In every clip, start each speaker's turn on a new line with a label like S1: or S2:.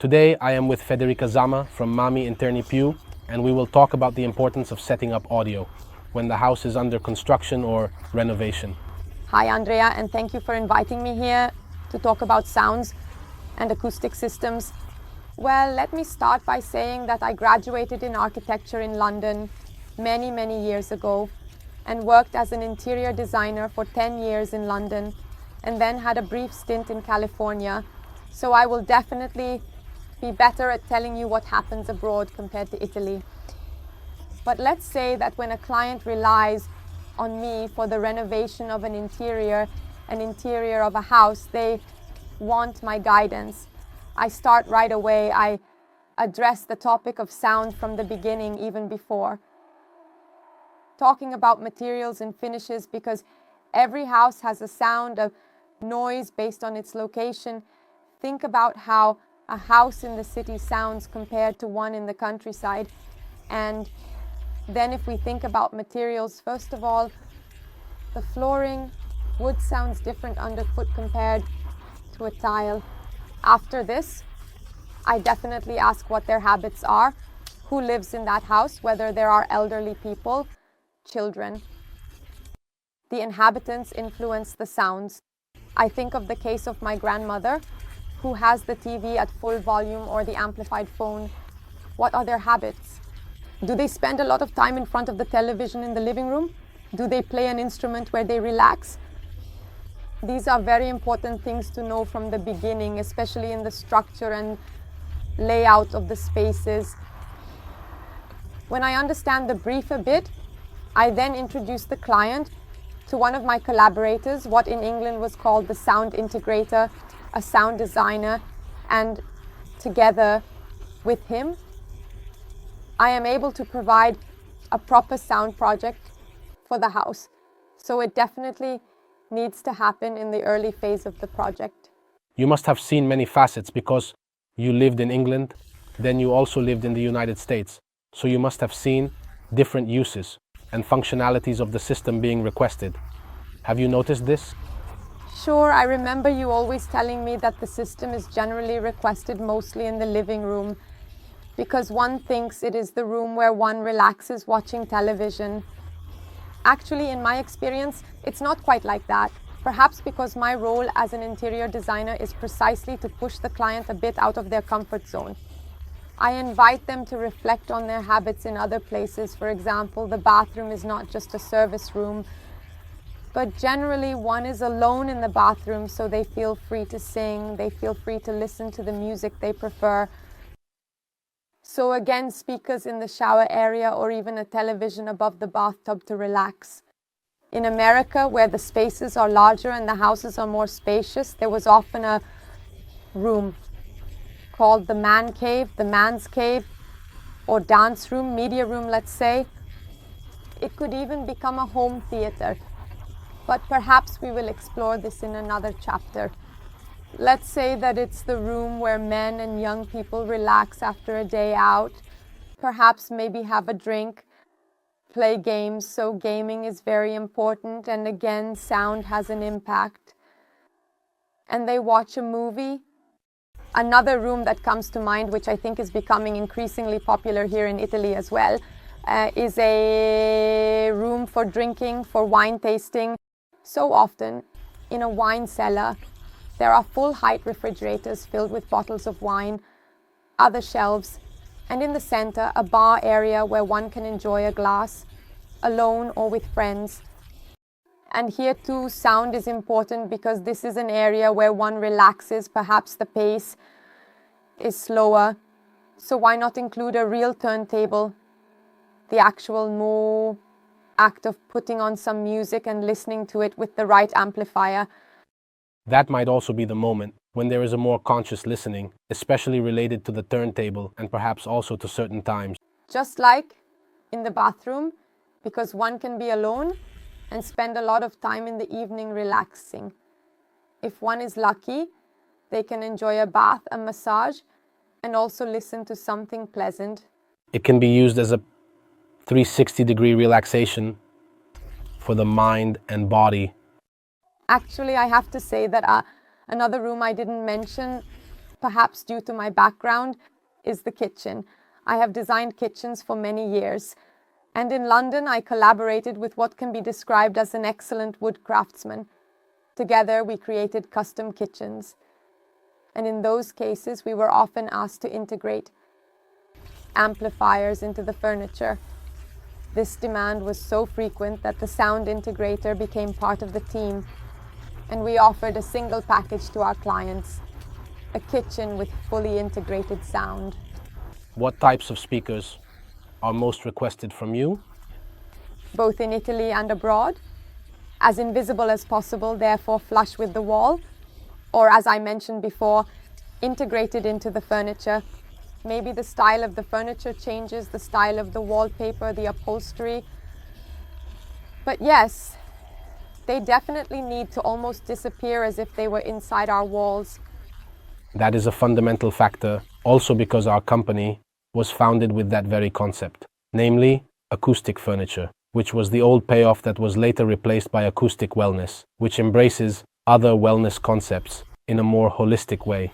S1: Today I am with Federica Zama from Mami Interni, and we will talk about the importance of setting up audio when the house is under construction or renovation.
S2: Hi Andrea, and thank you for inviting me here to talk about sounds and acoustic systems. Well, let me start by saying that I graduated in architecture in London many years ago and worked as an interior designer for 10 years in London and then had a brief stint in California. So I will definitely be better at telling you what happens abroad compared to Italy. But let's say that when a client relies on me for the renovation of an interior of a house, they want my guidance. I start right away. I address the topic of sound from the beginning, even before talking about materials and finishes, because every house has a sound, a noise based on its location. Think about how a house in the city sounds compared to one in the countryside. And then if we think about materials, first of all, the flooring, wood sounds different underfoot compared to a tile. After this, I definitely ask what their habits are, who lives in that house, whether there are elderly people, children. The inhabitants influence the sounds. I think of the case of my grandmother, who has the TV at full volume or the amplified phone. What are their habits? Do they spend a lot of time in front of the television in the living room? Do they play an instrument where they relax? These are very important things to know from the beginning, especially in the structure and layout of the spaces. When I understand the brief a bit, I then introduce the client to one of my collaborators, what in England was called the sound integrator, a sound designer, and together with him, I am able to provide a proper sound project for the house. So it definitely needs to happen in the early phase of the project.
S1: You must have seen many facets because you lived in England, then you also lived in the United States. So you must have seen different uses and functionalities of the system being requested. Have you noticed this?
S2: Sure, I remember you always telling me that the system is generally requested mostly in the living room because one thinks it is the room where one relaxes watching television. Actually, in my experience, it's not quite like that. Perhaps because my role as an interior designer is precisely to push the client a bit out of their comfort zone. I invite them to reflect on their habits in other places. For example, the bathroom is not just a service room, but generally one is alone in the bathroom, so they feel free to sing, they feel free to listen to the music they prefer. So again, speakers in the shower area or even a television above the bathtub to relax. In America, where the spaces are larger and the houses are more spacious, there was often a room called the man cave, the man's cave, or dance room, media room, let's say. It could even become a home theater, but perhaps we will explore this in another chapter. Let's say that it's the room where men and young people relax after a day out, perhaps maybe have a drink, play games, so gaming is very important, and again, sound has an impact. And they watch a movie. Another room that comes to mind, which I think is becoming increasingly popular here in Italy as well, is a room for drinking, for wine tasting. So often, in a wine cellar, there are full-height refrigerators filled with bottles of wine, other shelves, and in the center, a bar area where one can enjoy a glass, alone or with friends. And here too, sound is important because this is an area where one relaxes, perhaps the pace is slower. So why not include a real turntable, the actual more act of putting on some music and listening to it with the right amplifier.
S1: That might also be the moment when there is a more conscious listening, especially related to the turntable and perhaps also to certain times.
S2: Just like in the bathroom, because one can be alone and spend a lot of time in the evening relaxing. If one is lucky, they can enjoy a bath, a massage, and also listen to something pleasant.
S1: It can be used as a 360-degree relaxation for the mind and body.
S2: Actually, I have to say that another room I didn't mention perhaps due to my background, is the kitchen. I have designed kitchens for many years. And in London, I collaborated with what can be described as an excellent wood craftsman. Together, we created custom kitchens. And in those cases, we were often asked to integrate amplifiers into the furniture. This demand was so frequent that the sound integrator became part of the team, and we offered a single package to our clients, a kitchen with fully integrated sound.
S1: What types of speakers are most requested from you?
S2: Both in Italy and abroad, as invisible as possible, therefore flush with the wall, or as I mentioned before, integrated into the furniture. Maybe the style of the furniture changes, the style of the wallpaper, the upholstery. But yes, they definitely need to almost disappear as if they were inside our walls.
S1: That is a fundamental factor, also because our company was founded with that very concept, namely acoustic furniture, which was the old payoff that was later replaced by acoustic wellness, which embraces other wellness concepts in a more holistic way.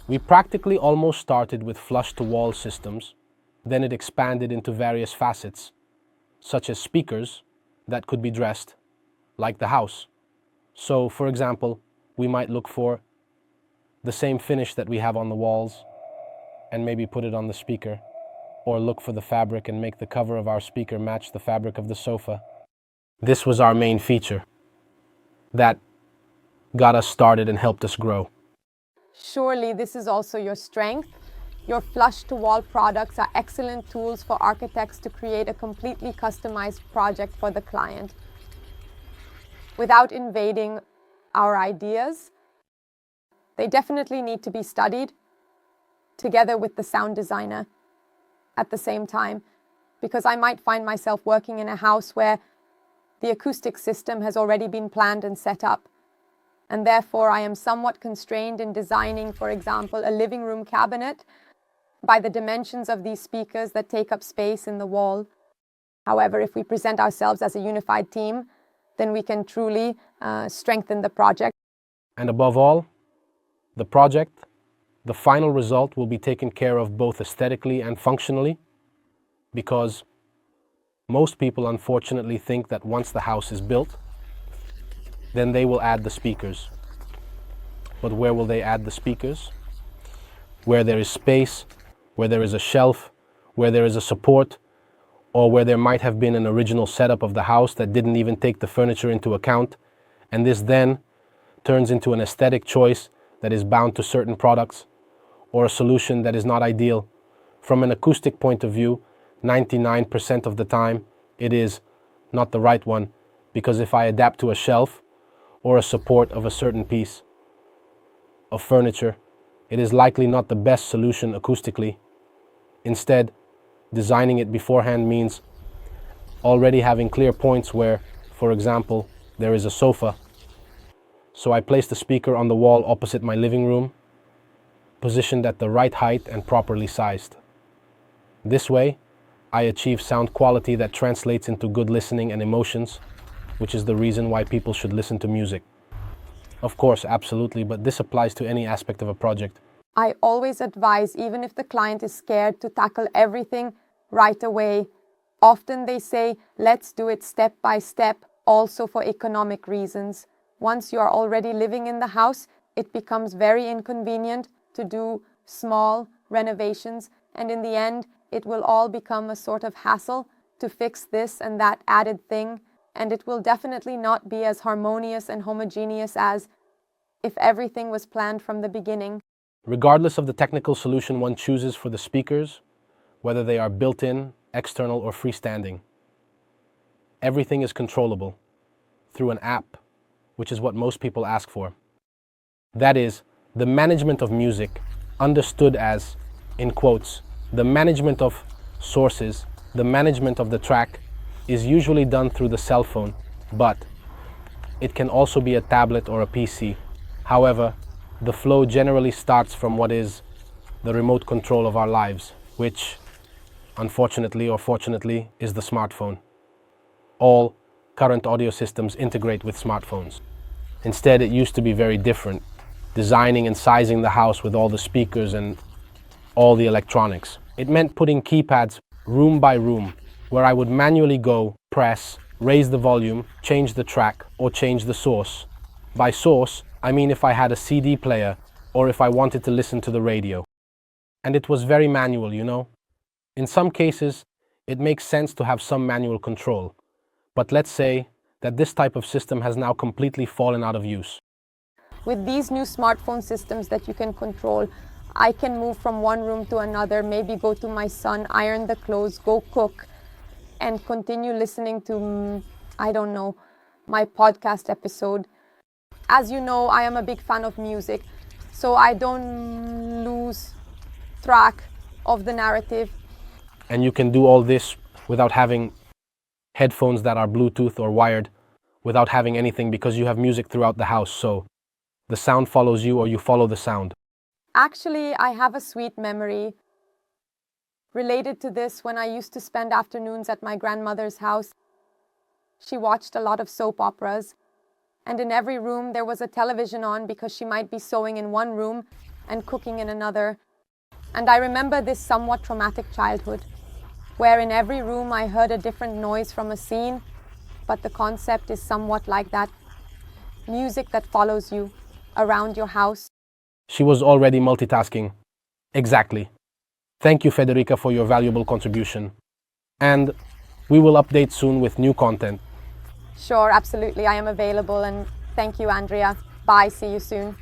S1: We practically almost started with flush-to-wall systems, then it expanded into various facets, such as speakers that could be dressed, like the house. So, for example, we might look for the same finish that we have on the walls and maybe put it on the speaker, or look for the fabric and make the cover of our speaker match the fabric of the sofa. This was our main feature that got us started and helped us grow.
S2: Surely this is also your strength. Your flush-to-wall products are excellent tools for architects to create a completely customized project for the client without invading our ideas. They definitely need to be studied together with the sound designer at the same time, because I might find myself working in a house where the acoustic system has already been planned and set up. And therefore, I am somewhat constrained in designing, for example, a living room cabinet by the dimensions of these speakers that take up space in the wall. However, if we present ourselves as a unified team, then we can truly strengthen the project.
S1: And above all, the project, the final result will be taken care of both aesthetically and functionally, because most people unfortunately think that once the house is built, then they will add the speakers. But where will they add the speakers? Where there is space, where there is a shelf, where there is a support, or where there might have been an original setup of the house that didn't even take the furniture into account, and this then turns into an aesthetic choice that is bound to certain products, or a solution that is not ideal. From an acoustic point of view, 99% of the time, it is not the right one, because if I adapt to a shelf or a support of a certain piece of furniture, it is likely not the best solution acoustically. Instead, designing it beforehand means already having clear points where, for example, there is a sofa. So I place the speaker on the wall opposite my living room, positioned at the right height and properly sized. This way, I achieve sound quality that translates into good listening and emotions, which is the reason why people should listen to music. Of course, absolutely, but this applies to any aspect of a project.
S2: I always advise, even if the client is scared, to tackle everything right away. Often they say, let's do it step by step, also for economic reasons. Once you are already living in the house, it becomes very inconvenient to do small renovations, and in the end, it will all become a sort of hassle to fix this and that added thing, and it will definitely not be as harmonious and homogeneous as if everything was planned from the beginning.
S1: Regardless of the technical solution one chooses for the speakers, whether they are built-in, external, or freestanding, everything is controllable through an app, which is what most people ask for. That is, the management of music, understood as, in quotes, the management of sources, the management of the track, is usually done through the cell phone, but it can also be a tablet or a PC. However, the flow generally starts from what is the remote control of our lives, which, unfortunately or fortunately, is the smartphone. All current audio systems integrate with smartphones. Instead, it used to be very different. designing and sizing the house with all the speakers and all the electronics. It meant putting keypads room by room, where I would manually go, press, raise the volume, change the track, or change the source. By source, I mean if I had a CD player or if I wanted to listen to the radio. And it was very manual, you know. In some cases, it makes sense to have some manual control. But let's say that this type of system has now completely fallen out of use.
S2: With these new smartphone systems that you can control, I can move from one room to another, maybe go to my son, iron the clothes, go cook, and continue listening to, I don't know, my podcast episode. As you know, I am a big fan of music, so I don't lose track of the narrative.
S1: And you can do all this without having headphones that are Bluetooth or wired, without having anything, because you have music throughout the house, so the sound follows you or you follow the sound.
S2: Actually, I have a sweet memory related to this when I used to spend afternoons at my grandmother's house. She watched a lot of soap operas, and in every room there was a television on because she might be sewing in one room and cooking in another. And I remember this somewhat traumatic childhood, where in every room I heard a different noise from a scene, but the concept is somewhat like that. Music that follows you around your house.
S1: She was already multitasking. Exactly. Thank you, Federica, for your valuable contribution. And we will update soon with new content.
S2: Sure, absolutely. I am available, and thank you, Andrea. Bye. See you soon.